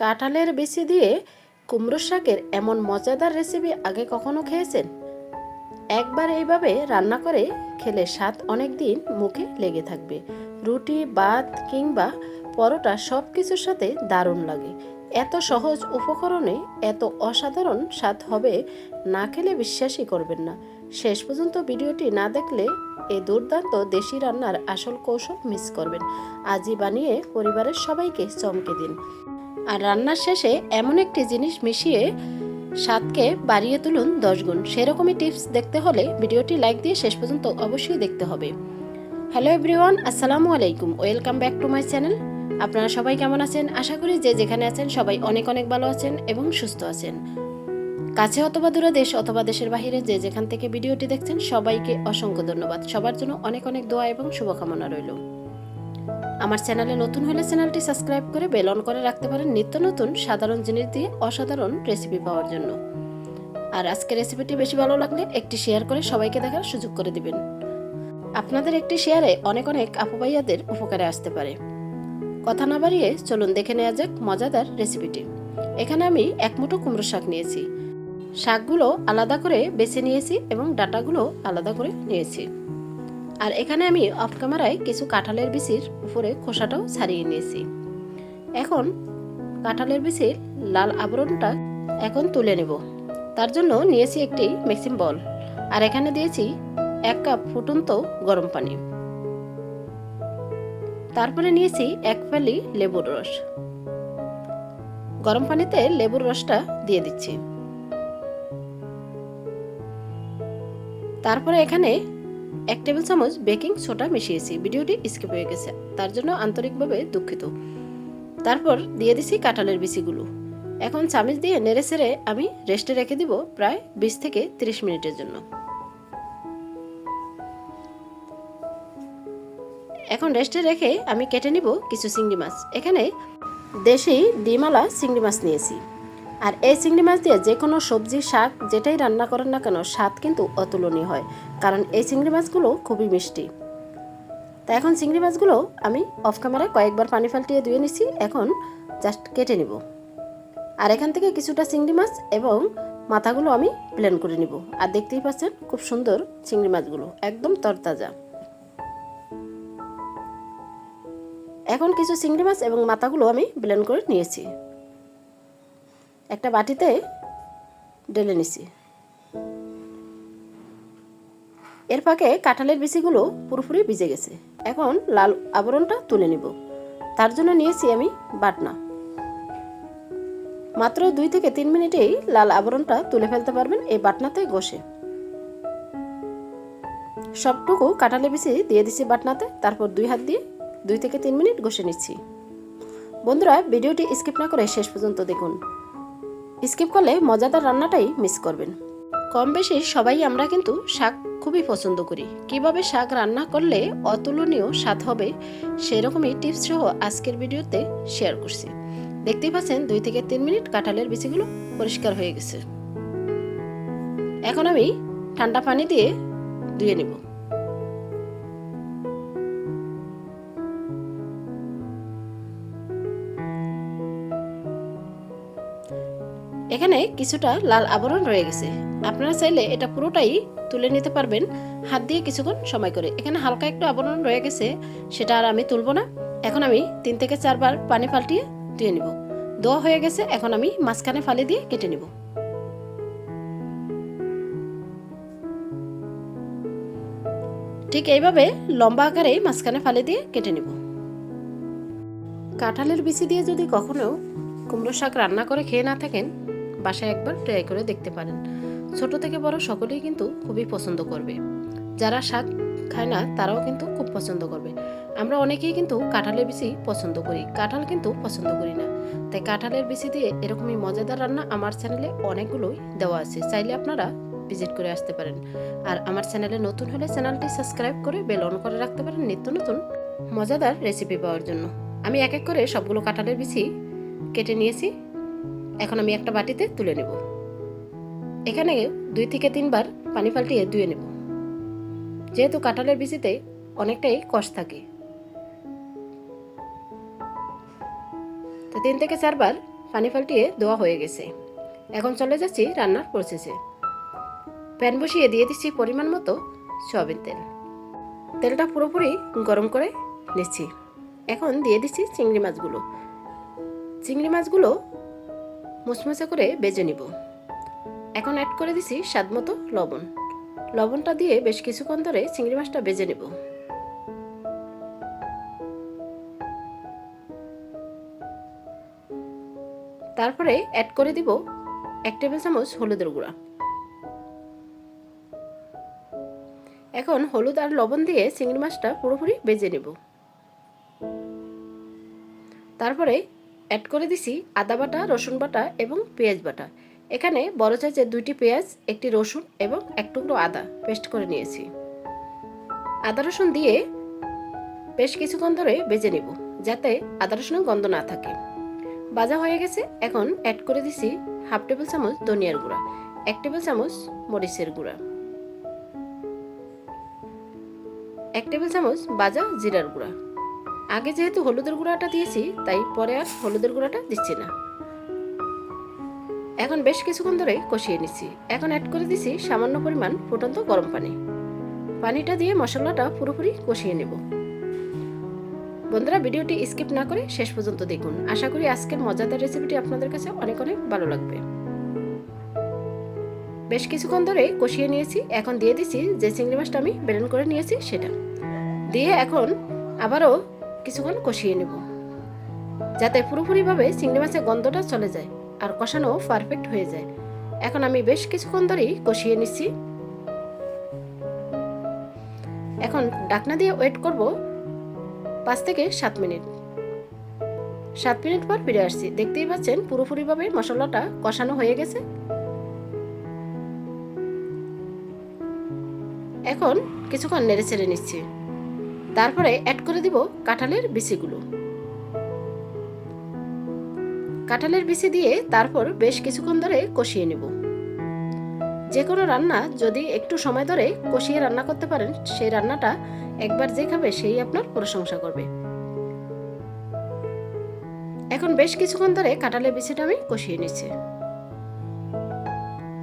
কাঁঠালের বিচি দিয়ে কুমড়ো শাকের এমন মজাদার রেসিপি আগে কখনো খেয়েছেন? একবার এইভাবে রান্না করে খেলে স্বাদ অনেক দিন মুখে লেগে থাকবে। রুটি, ভাত কিংবা পরোটা সব কিছুর সাথে দারুণ লাগে। এত সহজ উপকরণে এত অসাধারণ স্বাদ হবে, না খেলে বিশ্বাসই করবেন না। শেষ পর্যন্ত ভিডিওটি না দেখলে এই দুর্দান্ত দেশি রান্নার আসল কৌশল মিস করবেন। আজই বানিয়ে পরিবারের সবাইকে চমকে দিন। আর রান্নার শেষে এমন একটি জিনিস মিশিয়ে স্বাদকে বাড়িয়ে তুলুন 10 গুণ। সেরকমই টিপস দেখতে হলে ভিডিওটি লাইক দিয়ে শেষ পর্যন্ত অবশ্যই দেখতে হবে। হ্যালো এভরিওয়ান, আসসালামু আলাইকুম, welcome back to my channel. আপনারা সবাই কেমন আছেন? আশা করি যে যেখানে আছেন সবাই অনেক অনেক ভালো আছেন এবং সুস্থ আছেন। কাছে অথবা দূরে, দেশ অথবা দেশের বাহিরে যে যেখান থেকে ভিডিওটি দেখছেন সবাইকে অসংখ্য ধন্যবাদ। সবার জন্য অনেক অনেক দোয়া এবং শুভকামনা রইল। আমার চ্যানেলে নতুন হলে চ্যানেলটি সাবস্ক্রাইব করে বেল অন করে রাখতে পারেন নিত্য নতুন সাধারণ জিনিস দিয়ে অসাধারণ রেসিপি পাওয়ার জন্য। আর আজকের রেসিপিটি বেশি ভালো লাগলে একটি শেয়ার করে সবাইকে দেখার সুযোগ করে দিবেন। আপনাদের একটি শেয়ারে অনেক অনেক আপু ভাইয়াদের উপকারে আসতে পারে। কথা না বাড়িয়ে চলুন দেখে নেওয়া যাক মজাদার রেসিপিটি। এখানে আমি 1 মুঠো কুমড়ো শাক নিয়েছি। শাকগুলো আলাদা করে বেছে নিয়েছি এবং ডাঁটাগুলো আলাদা করে নিয়েছি। আর এখানে আমি অফ ক্যামেরায় কিছু কাঁঠালের বিচির উপরে খোসাটাও ছাড়িয়ে নিয়েছি। এখন কাঁঠালের বিচির লাল আবরণটা এখন তুলে নেব। তার জন্য নিয়েছি একটি মিক্সিং বল, আর এখানে দিয়েছি 1 কাপ ফুটন্ত গরম পানি। তারপরে নিয়েছি 1 ফালি লেবুর রস। গরম পানিতে লেবুর রসটা দিয়ে দিচ্ছি। তারপরে এখানে 1 টেবিল চামচ বেকিং সোডা মিশিয়েছি। ভিডিওটি স্কিপ হয়ে গেছে, তার জন্য আন্তরিকভাবে দুঃখিত। তারপর দিয়ে দিছি কাঁঠালের বিচিগুলো। এখন চামচ দিয়ে নেড়ে চেড়ে আমি রেস্টে রেখে দিব প্রায় 20 থেকে 30 মিনিটের জন্য। এখন রেস্টে রেখে আমি কেটে নিব কিছু চিংড়ি মাছ। এখানে দেশি ডিমালা চিংড়ি মাছ নিয়েছি। আর এই চিংড়ি মাছ দিয়ে যে কোনো সবজি, শাক যেটাই রান্না করেন না কেন স্বাদ কিন্তু অতুলনীয় হয়, কারণ এই চিংড়ি মাছগুলো খুবই মিষ্টি। তাই এখন চিংড়ি মাছগুলো আমি অফ ক্যামেরায় কয়েকবার পানি ফাল্টিয়ে ধুয়ে নিচ্ছি। এখন জাস্ট কেটে নিব। আর এখান থেকে কিছুটা চিংড়ি মাছ এবং মাথাগুলো আমি ব্লেন্ড করে নিব। আর দেখতেই পাচ্ছেন খুব সুন্দর চিংড়ি মাছগুলো একদম তরতাজা। এখন কিছু চিংড়ি মাছ এবং মাথাগুলো আমি ব্লেন্ড করে নিয়েছি, একটা বাটিতে ঢেলে নিছি। এর ফাঁকে কাঁঠালের বিচিগুলো পুরোপুরি ভিজে গেছে। এখন লাল আবরণটা তুলে নিব। তার জন্য নিয়েছি আমি বাটনা। মাত্র 2 থেকে 3 মিনিটেই লাল আবরণটা তুলে ফেলতে পারবেন এই বাটনাতে ঘষে। সবটুকু কাঁঠালের বিচি দিয়ে দিচ্ছি বাটনাতে। তারপর 2 হাত দিয়ে 2 থেকে 3 মিনিট ঘষে নিচ্ছি। বন্ধুরা, ভিডিওটি স্কিপ না করে শেষ পর্যন্ত দেখুন। স্কিপ করলে মজাদার রান্নাটাই মিস করবেন। কম বেশি সবাই আমরা কিন্তু শাক খুবই পছন্দ করি। কিভাবে শাক রান্না করলে অতুলনীয় স্বাদ হবে সেরকমই টিপস সহ আজকের ভিডিওতে শেয়ার করছি। দেখতেই পাচ্ছেন 2 থেকে 3 মিনিট কাঁঠালের বিচিগুলো পরিষ্কার হয়ে গেছে। এখন আমি ঠান্ডা পানি দিয়ে ধুয়ে নেব। এখানে কিছুটা লাল আবরণ রয়ে গেছে। আপনারা চাইলে এটা পুরোটাই তুলে নিতে পারবেন হাত দিয়ে কিছুক্ষণ সময় করে। এখানে হালকা একটু আবরণ রয়ে গেছে, সেটা আর আমি তুলব না। এখন আমি 3 থেকে 4 বার পানি পাল্টিয়ে ধুয়ে নিব। ধোয়া হয়ে গেছে। এখন আমি মাঝখানে ফালি দিয়ে কেটে নিব। ঠিক এইভাবে লম্বা আকারে মাঝখানে ফালি দিয়ে কেটে নিব। কাঁঠালের বিচি দিয়ে যদি কখনো কুমড়ো শাক রান্না করে খেয়ে না থাকেন, বাসায় একবার ট্রাই করে দেখতে পারেন। ছোট থেকে বড় সকলেই কিন্তু খুবই পছন্দ করবে। যারা শাক খায় না তারাও কিন্তু খুব পছন্দ করবে। আমরা অনেকেই কিন্তু কাঁঠালের বিচি পছন্দ করি, কাঁঠাল কিন্তু পছন্দ করি না। তাই কাঁঠালের বিচি দিয়ে এরকমই মজাদার রান্না আমার চ্যানেলে অনেকগুলোই দেওয়া আছে, চাইলে আপনারা ভিজিট করে আসতে পারেন। আর আমার চ্যানেলে নতুন হলে চ্যানেলটি সাবস্ক্রাইব করে বেল অন করে রাখতে পারেন নিত্য নতুন মজাদার রেসিপি পাওয়ার জন্য। আমি এক এক করে সবগুলো কাঁঠালের বিচি কেটে নিয়েছি। এখন আমি একটা বাটিতে তুলে নেব। এখানে 2 থেকে 3 বার পানি পাল্টিয়ে ধুয়ে নেব, যেহেতু কাঁঠালের বিচিতে অনেকটাই কষ থাকে। তো 3 থেকে 4 বার পানি পাল্টিয়ে দেওয়া হয়ে গেছে। এখন চলে যাচ্ছি রান্নার প্রসেসে। প্যান বসিয়ে দিয়ে দিচ্ছি পরিমাণ মতো সয়াবিন তেল। তেলটা পুরোপুরি গরম করে নিচ্ছি। এখন দিয়ে দিচ্ছি চিংড়ি মাছগুলো। চিংড়ি মাছগুলো মুচমুচে করে ভেজে নিব। এখন অ্যাড করে দিচ্ছি স্বাদ মতো লবণ। লবণটা দিয়ে বেশ কিছুক্ষণ ধরে চিংড়ি মাছটা ভেজে নেব। তারপরে অ্যাড করে দিব 1 টেবিল চামচ হলুদের গুঁড়া। এখন হলুদ আর লবণ দিয়ে চিংড়ি মাছটা পুরোপুরি ভেজে নেব। তারপরে অ্যাড করে দিছি আদা বাটা, রসুন বাটা এবং পেঁয়াজ বাটা। এখানে বড় সাইজের 2টি পেঁয়াজ, 1টি রসুন এবং 1 টুকরো আদা পেস্ট করে নিয়েছি। আদা রসুন দিয়ে বেশ কিছুক্ষণ ধরে ভেজে নেব, যাতে আদা রসুনের গন্ধ না থাকে। ভাজা হয়ে গেছে। এখন অ্যাড করে দিছি 1/2 টেবিল চামচ ধনিয়ার গুঁড়া, 1 টেবিল চামচ মরিচের গুঁড়া, 1 টেবিল চামচ ভাজা জিরার গুঁড়া। আগে যেহেতু হলুদের গুঁড়াটা দিয়েছি, তাই পরে আর হলুদের গুঁড়াটা দিচ্ছি না। এখন বেশ কিছুক্ষণ ধরে কষিয়ে নিচ্ছি। এখন অ্যাড করে দিছি সামান্য পরিমাণ ফুটন্ত গরম পানি। পানিটা দিয়ে মশলাটা পুরোপুরি কষিয়ে নেব। বন্ধুরা, ভিডিওটি স্কিপ না করে শেষ পর্যন্ত দেখুন। আশা করি আজকের মজাদার রেসিপিটি আপনাদের কাছে অনেক অনেক ভালো লাগবে। বেশ কিছুক্ষণ ধরে কষিয়ে নিয়েছি। এখন দিয়ে দিচ্ছি যে চিংড়ি মাছটা আমি ব্লেন্ড করে নিয়েছি সেটা দিয়ে এখন আবারও কিছুক্ষণ কষিয়ে নেব, যাতে পুরোপুরিভাবে চিংড়ি মাছের গন্ধটা চলে যায় আর কষানো পারফেক্ট হয়ে যায়। এখন আমি বেশ কিছুক্ষণ ধরেই কষিয়ে নিচ্ছি। এখন ঢাকনা দিয়ে ওয়েট করব 5 থেকে 7 মিনিট। 7 মিনিট পর ফিরে আসছি। দেখতেই পাচ্ছেন পুরোপুরিভাবে মশলাটা কষানো হয়ে গেছে। এখন কিছুক্ষণ নেড়ে ছেড়ে নিচ্ছি। তারপরে অ্যাড করে দিব কাঁঠালের বিচিগুলো। কাঁঠালের বিচি দিয়ে তারপর বেশ কিছুক্ষণ ধরে কষিয়ে নেব। যে কোনো রান্না যদি একটু সময় ধরে কষিয়ে রান্না করতে পারেন, সেই রান্নাটা একবার যে খাবে সেই আপনার প্রশংসা করবে। এখন বেশ কিছুক্ষণ ধরে কাঁঠালের বিচিটা আমি কষিয়ে নিচ্ছি।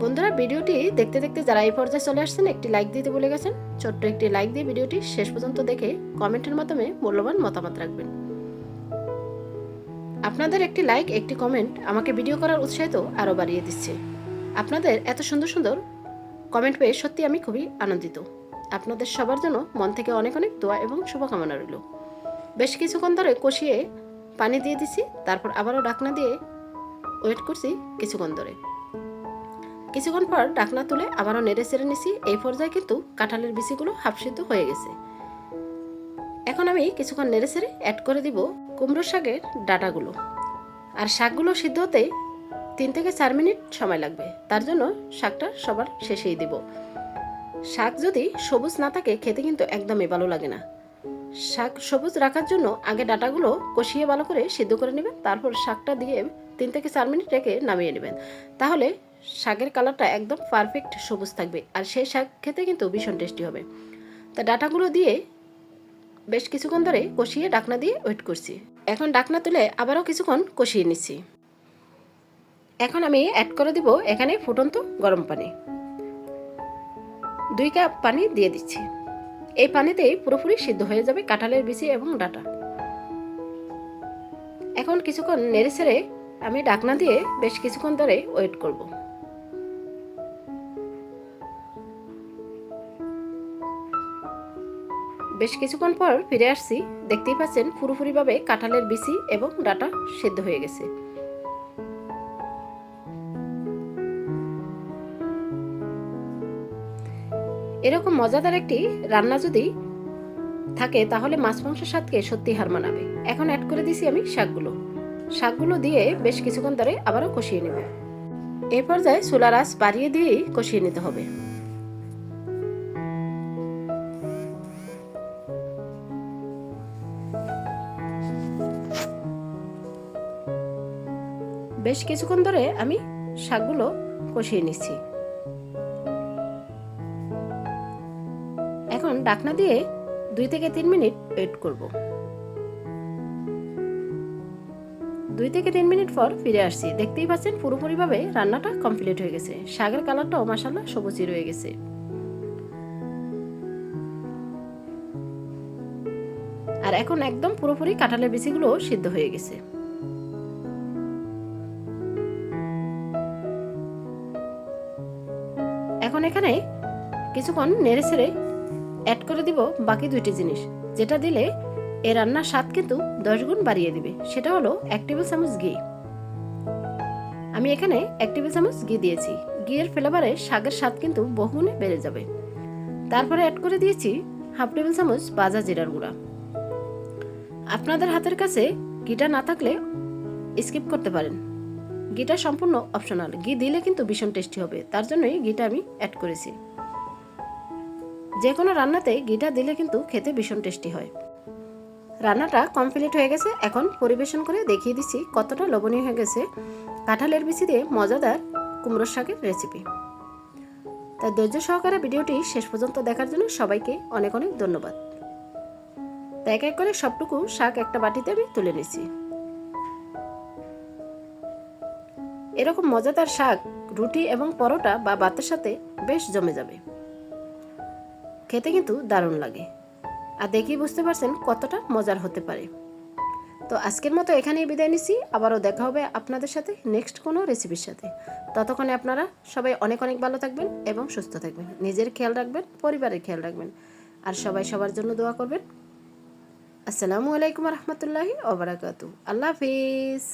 বন্ধুরা, ভিডিওটি দেখতে দেখতে যারা এই পর্যায়ে চলে আসছেন, একটি লাইক দিতে ভুলে গেছেন। ছোট্ট একটি লাইক দিয়ে ভিডিওটি শেষ পর্যন্ত দেখে কমেন্টের মাধ্যমে মূল্যবান মতামত রাখবেন। আপনাদের একটি লাইক, একটি কমেন্ট আমাকে ভিডিও করার উৎসাহিত আরও বাড়িয়ে দিচ্ছে। আপনাদের এত সুন্দর সুন্দর কমেন্ট পেয়ে সত্যি আমি খুবই আনন্দিত। আপনাদের সবার জন্য মন থেকে অনেক অনেক দোয়া এবং শুভকামনা রইল। বেশ কিছুক্ষণ ধরে কষিয়ে পানি দিয়ে দিছি। তারপর আবারও ঢাকনা দিয়ে ওয়েট করছি কিছুক্ষণ ধরে। কিছুক্ষণ পর ঢাকনা তুলে আবারও নেড়ে চেড়ে নিছি। এই পর্যায়ে কিন্তু কাঁঠালের বিচিগুলো হাফ সিদ্ধ হয়ে গেছে। এখন আমি কিছুক্ষণ নেড়ে চেড়ে অ্যাড করে দিব কুমড়ো শাকের ডাঁটাগুলো। আর শাকগুলো সিদ্ধ হতে 3 থেকে 4 মিনিট সময় লাগবে। তার জন্য শাকটা সবার শেষেই দিব। শাক যদি সবুজ না থাকে খেতে কিন্তু একদমই ভালো লাগে না। শাক সবুজ রাখার জন্য আগে ডাঁটাগুলো কষিয়ে ভালো করে সিদ্ধ করে নেবেন। তারপর শাকটা দিয়ে 3 থেকে 4 মিনিট রেখে নামিয়ে নেবেন। তাহলে শাকের কালারটা একদম পারফেক্ট সবুজ থাকবে আর সেই শাক খেতে কিন্তু ভীষণ টেস্টি হবে। তা ডাঁটাগুলো দিয়ে বেশ কিছুক্ষণ ধরে কষিয়ে ঢাকনা দিয়ে ওয়েট করছি। এখন ঢাকনা তুলে আবারও কিছুক্ষণ কষিয়ে নিচ্ছি। এখন আমি অ্যাড করে দিব এখানে ফুটন্ত গরম পানি। 2 কাপ পানি দিয়ে দিচ্ছি। এই পানিতেই পুরোপুরি সিদ্ধ হয়ে যাবে কাঁঠালের বিচি এবং ডাঁটা। এখন কিছুক্ষণ নেড়ে ছেড়ে আমি ঢাকনা দিয়ে বেশ কিছুক্ষণ ধরে ওয়েট করব। বেশ কিছুক্ষণ পর ফিরে আসছি। দেখতেই পাচ্ছেন পুরোপুরিভাবে কাঁঠালের বিচি এবং ডাঁটা সিদ্ধ হয়ে গেছে। এরকম মজাদার একটি রান্না যদি থাকে তাহলে মাছ মাংসের স্বাদকে সত্যি হার মানাবে। এখন অ্যাড করে দিছি আমি শাকগুলো দিয়ে বেশ কিছুক্ষণ ধরে আবারও কষিয়ে নেব। এই পর্যায়ে চুলার আঁচ বাড়িয়ে দিয়েই কষিয়ে নিতে হবে। বেশ কিছুক্ষণ ধরে আমি শাকগুলো কষিয়ে নিচ্ছি। এখন ঢাকনা দিয়ে 2 থেকে 3 মিনিট ওয়েট করব। 2 2 থেকে 3 মিনিট পর ফিরে আসছি। দেখতেই পাচ্ছেন পুরোপুরিভাবে রান্নাটা কমপ্লিট হয়ে গেছে। শাকের কালারটাও মাশাআল্লাহ সবুজই রয়ে গেছে। আর এখন একদম পুরোপুরি কাঁঠালের বিচিগুলো সিদ্ধ হয়ে গেছে। এখন এখানে কিছুক্ষণ নেড়ে ছেড়ে অ্যাড করে দিব বাকি 2টি জিনিস, যেটা দিলে এই রান্নার স্বাদ কিন্তু 10 গুণ বাড়িয়ে দিবে। সেটা হলো 1 টেবিল চামচ ঘি। আমি এখানে 1 টেবিল চামচ ঘি দিয়েছি। ঘিয়ের ফ্লেভারে শাকের স্বাদ কিন্তু বহুগুণে বেড়ে যাবে। তারপরে অ্যাড করে দিয়েছি হাফ টেবিল চামচ ভাজা জিরার গুঁড়া। আপনাদের হাতের কাছে ঘিটা না থাকলে স্কিপ করতে পারেন। ঘিটা সম্পূর্ণ অপশনাল, ঘি দিলে কিন্তু ভীষণ টেস্টি হবে, তার জন্যই ঘিটা আমি অ্যাড করেছি। যে কোনো রান্নাতে ঘিটা দিলে কিন্তু খেতে ভীষণ টেস্টি হয়। রান্নাটা কমপ্লিট হয়ে গেছে। এখন পরিবেশন করে দেখিয়ে দিচ্ছি কতটা লবণীয় হয়ে গেছে কাঁঠালের বিচি দিয়ে মজাদার কুমড়োর শাকের রেসিপি। তাই ধৈর্য সহকারে ভিডিওটি শেষ পর্যন্ত দেখার জন্য সবাইকে অনেক অনেক ধন্যবাদ। তাই এক এক করে সবটুকু শাক একটা বাটিতে আমি তুলে নিচ্ছি। এরকম মজাদার শাক রুটি এবং পরোটা বা ভাতের সাথে বেশ জমে যাবে, খেতে কিন্তু দারুণ লাগে। আর দেখেই বুঝতে পারছেন কতটা মজার হতে পারে। তো আজকের মতো এখানেই বিদায় নিচ্ছি। আবারও দেখা হবে আপনাদের সাথে নেক্সট কোনো রেসিপির সাথে। ততক্ষণে আপনারা সবাই অনেক অনেক ভালো থাকবেন এবং সুস্থ থাকবেন। নিজের খেয়াল রাখবেন, পরিবারের খেয়াল রাখবেন, আর সবাই সবার জন্য দোয়া করবেন। আসসালামু আলাইকুম রহমতুল্লাহি ওয়া বারাকাতুহু। আল্লাহ হাফিজ।